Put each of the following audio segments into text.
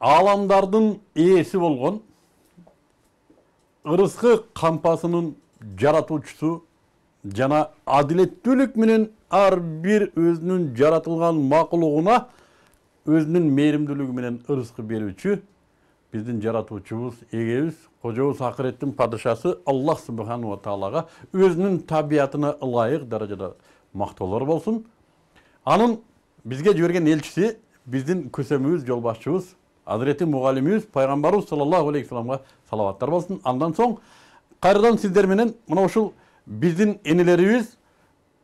Аламдардын ээси болгон, ырыскы кампасынын жаратуучусу жана адилеттүүлүк менен ар бир өзүнүн жаратылган макулугуна өзүнүн мээримдүүлүгү менен ырыскы берүүчү биздин жаратуучубуз, эгебиз, кожобуз, акыреттин падышасы Аллах субханаху ва таалага өзүнүн табиятына ылайык даражада мактоолор болсун. Анын бизге жиберген элчиси биздин көсөмүбүз, жолбашчыбыз, Азирети мугалимибиз пайгамбарыбыз саллаллаху алейхи вассаламга салаваттар болсун. Андан соң кайрадан сиздер менен мына ушул биздин энелерибиз,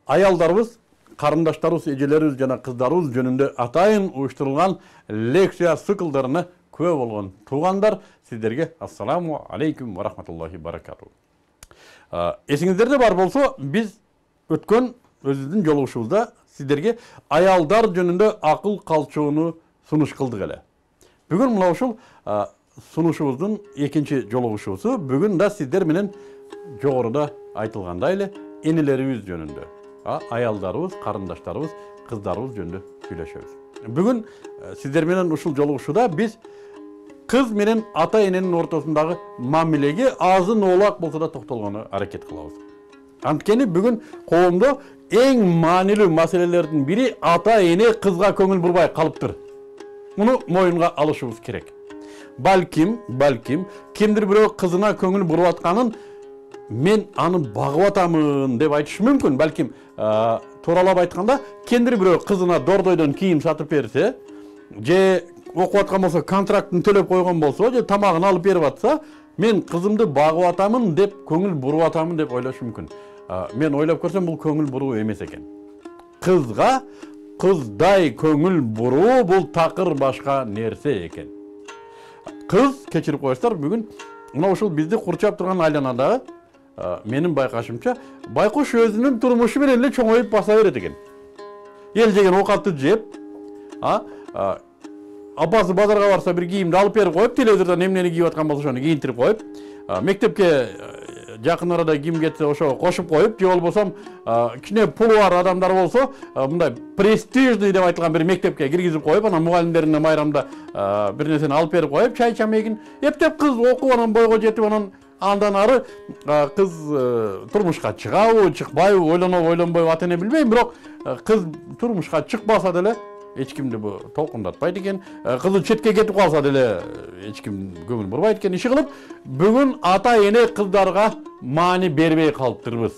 аялдарыбыз, карындаштарыбыз, эжелерибиз жана кыздарыбыз жөнүндө атайын уюштурулган лекция циклдарына күбө болгон туугандар, сиздерге ассаламу алейкум ва рахматуллахи баракату. Эсиңиздерде бар болсо, биз өткөн өзүбүздүн жолугушубузда сиздерге аялдар жөнүндө акыл калчууну сунуш кылдык эле. Бүгүн мына ушул сунушубуздун экинчи жолугушуусу. Бүгүн да сиздер менен жогоруда айтылгандай эле энелерибиз жөнүндө, аялдарыбыз, карындаштарыбыз, кыздарыбыз жөнүндө сүйлөшөбүз. Бүгүн сиздер менен ушул жолугушууда биз кыз менен ата эненин ортосундагы мамилеге азын оолак болсо да токтолгону аракет кылабыз. Анткени бүгүн коомдо эң маанилүү маселелердин бири ата эне кызга көңүл бурбай калыптыр. Муну моюнга алышыбыз керек. Балким кимдир бирөө кызына көңүл буруп атканын мен аны багып атамын деп айтышы мүмкүн. Балким тууралап айтканда, кимдир бирөө кызына дордойдон кийим сатып берсе, же окуп аткан болсо контрактын төлөп койгон болсо, же тамагын алып берип атса, мен кызымды багып атамын деп, көңүл буруп атамын деп ойлошу мүмкүн. Мен ойлоп көрсөм, бул көңүл буруу эмес экен. Кызга кыздай көңүл буруу бул такыр башка нерсе экен. Кыз, кечирип коесуздар, бүгүн мына ушул бизди курчап турган айланадагы менин байкашымча, байкуш өзүнүн турмушу менен эле чоңоюп баса берет экен. Эл жеген оокатты жеп, апасы базарга барса бир кийимди алып берип коюп, телевизордон эмнени кийип аткан болсо ошону кийинтирип коюп, мектепке жакын арада ким кетсе ошого кошуп коюп, же болбосо кичине пулу бар адамдар болсо, мындай престижный деп айтылган бир мектепке киргизип коюп, анан мугалимдерине майрамда бир нерсени алып берип коюп, чай чамегин эптеп кыз окуп, анан бойго жетип, андан ары кыз турмушка чыгабы, чыкпайбы, ойлонобу, ойлонбойбу ата эне билбейм, бирок кыз турмушка чыкпаса деле эч кимди бу толкундатпайт экен. Кызы четке кетип калса деле эч ким көңүл бурбайт экен. Иши кылып, бүгүн ата эне кыздарга маани бербей калыптырбыз.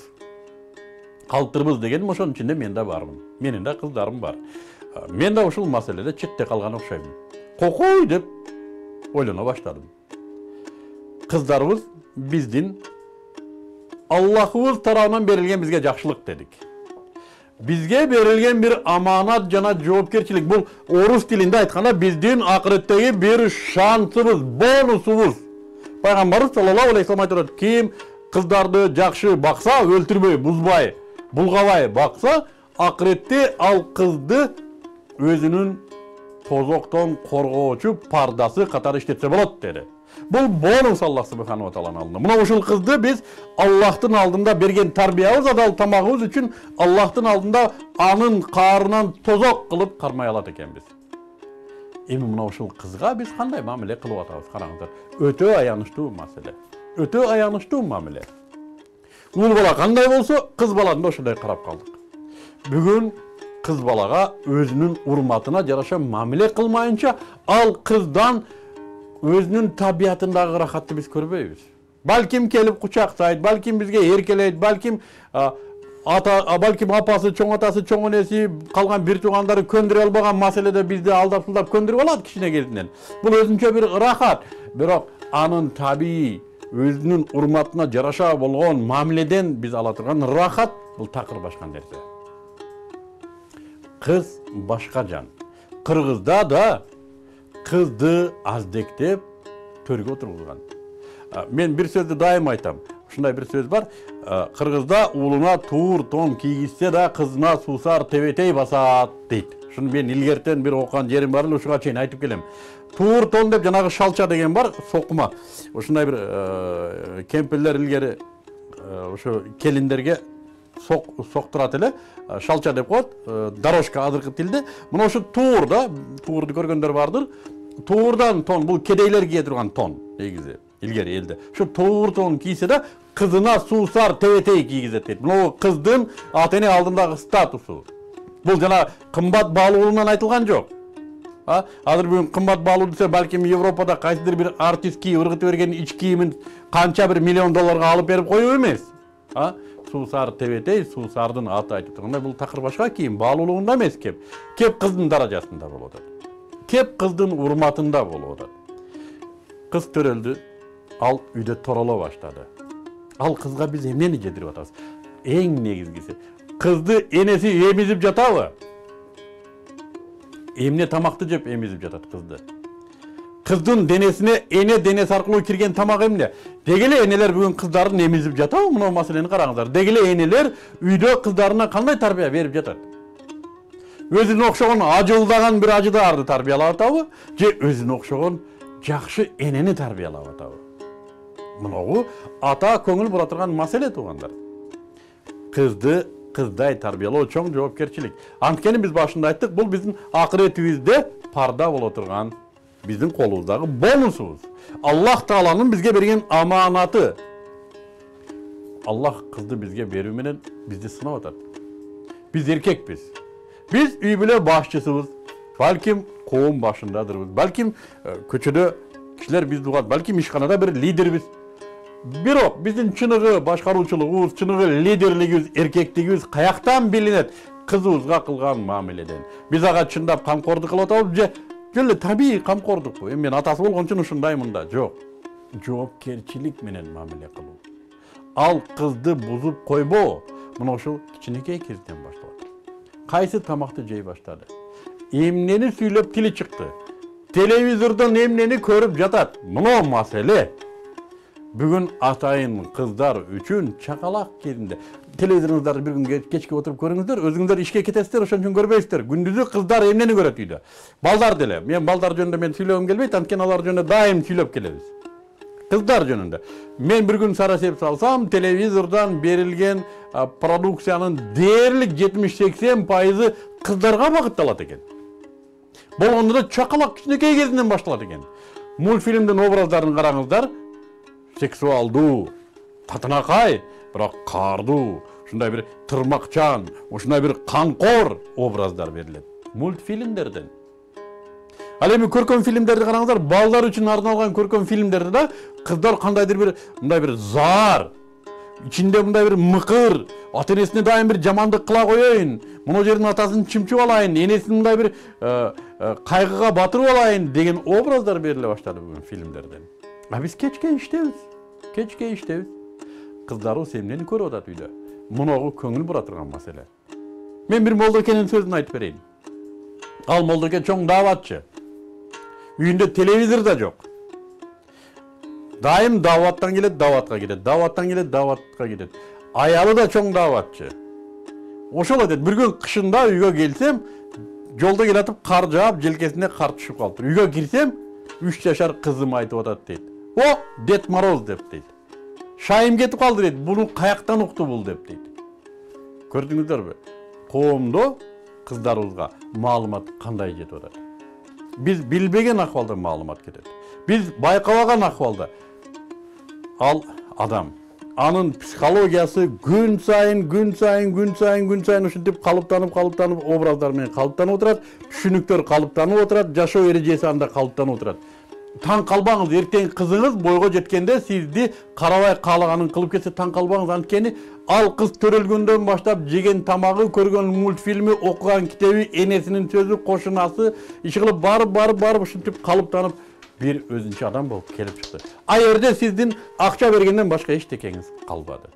Калыптырбыз дегеним ошонун ичинде мен да бармын. Менин да кыздарым бар. Мен да ушул маселеде четте калган окшоймун. Кокой деп ойлоно баштадым. Кыздарыбыз биздин Аллахыбыз тарабынан берилген бизге жакшылык дедик. Бизге берилген бир аманат жана жоопкерчилик. Бул орус тилинде айтканда биздин акыреттеги бир шансыбыз, бонусубуз. Пайгамбарыбыз саллаллаху алейхи вассалам айтат: ким кыздарды жакшы бакса, өлтүрбөй, бузбай, булгабай бакса, акыретте ал кызды өзүнүн тозоктон коргоочу пардасы катары иштетсе болот деди. Бул бонус Аллах субханаху ва тааланын алдында. Мына ушул кызды биз Аллахтын алдында берген тарбиябыз, адал тамагыбыз үчүн Аллахтын алдында анын каарынан тозок кылып кармай алат экенбиз. Эми мына ушул кызга биз кандай мамиле кылып атабыз, караңыздар. Өтө аянычтуу маселе. Өтө аянычтуу мамиле. Ул бала кандай болсо, кыз баланы да ошондой карап калдык. Бүгүн кыз балага өзүнүн урматына жараша мамиле кылмайынча, ал кыздан өзүнүн табиятындагы рахатты биз көрбөйбүз. Балким келип кучактайт, балким бизге эркелейт, балким апасы, чоң атасы, чоң энеси, калган бир туугандары көндүрө албаган маселеде бизди алдап-сылдап көндүрүп алат кичине кезинен. Бул өзүнчө бир рахат, бирок анын табии өзүнүн урматына жараша болгон мамиледен биз ала турган рахат бул такыр башка нерсе. Кыз башка жан. Кыргызда да кызды аздектеп төргө отургузган. Мен бир сөздү дайым айтам. Ушундай бир сөз бар. Кыргызда уулуна туур тон кийгизсе да кызына суусар тебетей басат дейт. Шуну мен илгертен бир окуган жерим бар эле, ушуга чейин айтып келем. Туур тон деп жанагы шалча деген бар, сокума. Ушундай бир кемпирлер илгери ошо келиндерге соктурат эле, шалча деп коет, дорожка азыркы тилде. Мына ошо туур да, туурду көргөндөр бардыр. Toğurdan ton, bu kedeyler giye turgan ton негизи ilgeri elde. Şu toğur ton kiyse de kızına suusar tevetey kiygizet. Bu kızdın atene aldığındaki statusu. Bu jana kımbat bağlılığından aytılgan жоқ. Азыр бүгүн кымбат баалуу десе, балким Европада кайсыдыр бир артист кийип ыргытып берген ич кийимин канча бир миллион долларга алып берип коюп эмес. Суусар тебетей, суусардын аты айтып тургандай, бул такыр башка кийим, баалуулугунда эмес кеп кыздын даражасында болуп атат. Кеп кыздын урматында болуп атат. Кыз төрөлдү, ал үйдө тороло баштады. Ал кызга биз эмнени жедирип атабыз? Эң негизгиси, кызды энеси эмизип жатабы? Emne tamakты жеп emizip жатат kızdı. Kızdın denesine ene denesi arkылуу kirген тамак эмне? Дегеле энелер бүгүн кыздарын emizip жатабы? Мына маселени караңыздар. Дегеле энелер үйдө кыздарына кандай тарбия берип жатат? Өзүнө окшогон ажылдаган бир ажыдаарды тарбиялап атабы? Же өзүнө окшогон жакшы энени тарбиялап атабы? Мынагу ата көңүл бура турган маселе туугандар. Kızды kızday tarbiyalоо чоң жоопкерчилик. Анткени биз башында айттык, бул биздин акыретибизде парда боло турган биздин колубуздагы бонусубуз. Аллах Тааланын бизге берген аманаты. Аллах кызды бизге берүү менен бизди сынап атат. Биз эркекпиз. Биз үй бүлө башчысыбыз. Балким коом башындадырбыз. Балким көчөдө кишилер бизди угат. Балким ишканада бир лидербиз. Бирок биздин чыныгы башкаруучулугубуз, чыныгы лидерлигибиз, эркектигибиз каяктан билинет? Кызыбызга кылган мамиледен. Биз ага чындап камкордук кылып атабыз же эле табигый камкордукпу? Эми мен атасы болгон үчүн ушундаймын да. Жок. Жоопкерчилик менен мамиле кылуу. Ал кызды бузуп койбо. Мына ушул кичинекей кезден башталат. Кайсы тамакты жей баштады? Эмнени сүйлөп тили чыкты? Телевизордон эмнени көрүп жатат? Мына маселе. Бүгүн атайын кыздар үчүн чакалак кезинде телевизоруңуздарды бир күн кечке отуруп көрүңүздөр, өзүңүздөр ишке кетесиздер, ошон үчүн көрбөйсүздөр. Күндүзү кыздар эмнени көрөт үйдө? Балдар деле. Мен балдар жөнүндө мен сүйлөгөм келбейт, анткени алар жөнүндө дайым сүйлөп келебиз. Кыздар жөнүндө. Мен бир күн сарасеп салсам, телевизордон берилген продукциянын дээрлик 70-80% кыздарга багытталат экен. Болгондо да чакалак кичинекей кезинен башталат экен. Мультфильмдин образдарын караңыздар. Сексуалдуу, татынакай, бирок каардуу, ушундай бир тырмакчан, ушундай бир канкор образдар берилет. Мультфильмдерден. Ал эми көркөм фильмдерди караңыздар, балдар үчүн арналган көркөм фильмдерде да кыздар кандайдыр бир мындай бир заар, ичинде мындай бир мыкыр, ата-энесине дайым бир жамандык кыла коеюн, мына жердин атасын чымчып алайын, энесин мындай бир кайгыга батырып алайын деген образдар бериле баштады бүгүн фильмдерден. Биз кечке иштебиз. Кыздарыбыз эмнени көрүп атат үйдө? Мунагу көңүл бура турган маселе. Мен бир молдокенин сөзүн айтып берейин. Ал молдоке чоң дааватчы. Үйүндө телевизор да жок. Дайым дааваттан келет, дааватка кетет, дааваттан келет, дааватка кетет. Аялы да чоң дааватчы. Ошол айтат, бир күн кышында үйгө келсем, жолдо келатып кар жаап, желкесине кар түшүп калыптыр. Үйгө кирсем, 3 жашар кызым айтып атат дейт. О, Дед Мороз деп дейт. Шайым кетип калды дейт. Буну каяктан укту бул деп дейт. Көрдүңүздөрбү? Коомдо кыздарыбызга маалымат кандай жетип атат? Биз билбеген акыбалда маалымат кетет. Биз байкабаган акыбалда ал адам, анын психологиясы күн сайын ушинтип калыптанып образдар менен калыптанып отурат, түшүнүктөр калыптанып отурат, жашоо эрежеси анда калыптанып отурат. Таң калбаңыз, эртең кызыңыз бойго жеткенде сизди карабай каалаганын кылып кетсе таң калбаңыз, анткени ал кыз төрөлгөндөн баштап жеген тамагы, көргөн мультфильми, окуган китеби, энесинин сөзү, кошунасы, иш кылып барып ушинтип калыптанып бир өзүнчө адам болуп келип чыкты. А жерде сиздин акча бергенден башка эчтекеңиз калбады.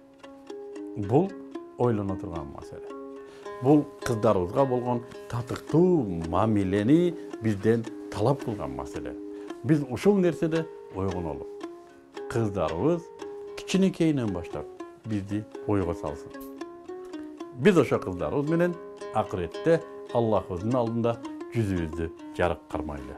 Бул ойлоно турган маселе. Бул кыздарыбызга болгон татыктуу мамилени бизден талап кылган маселе. Биз ушул нерседе ойгонолу. Кыздарыбыз кичинекейинен баштап бизди ойго салсын. Биз ошо кыздарыбыз менен акыретте Аллахыбыздын алдында жүзүбүздү жарык кармайлы.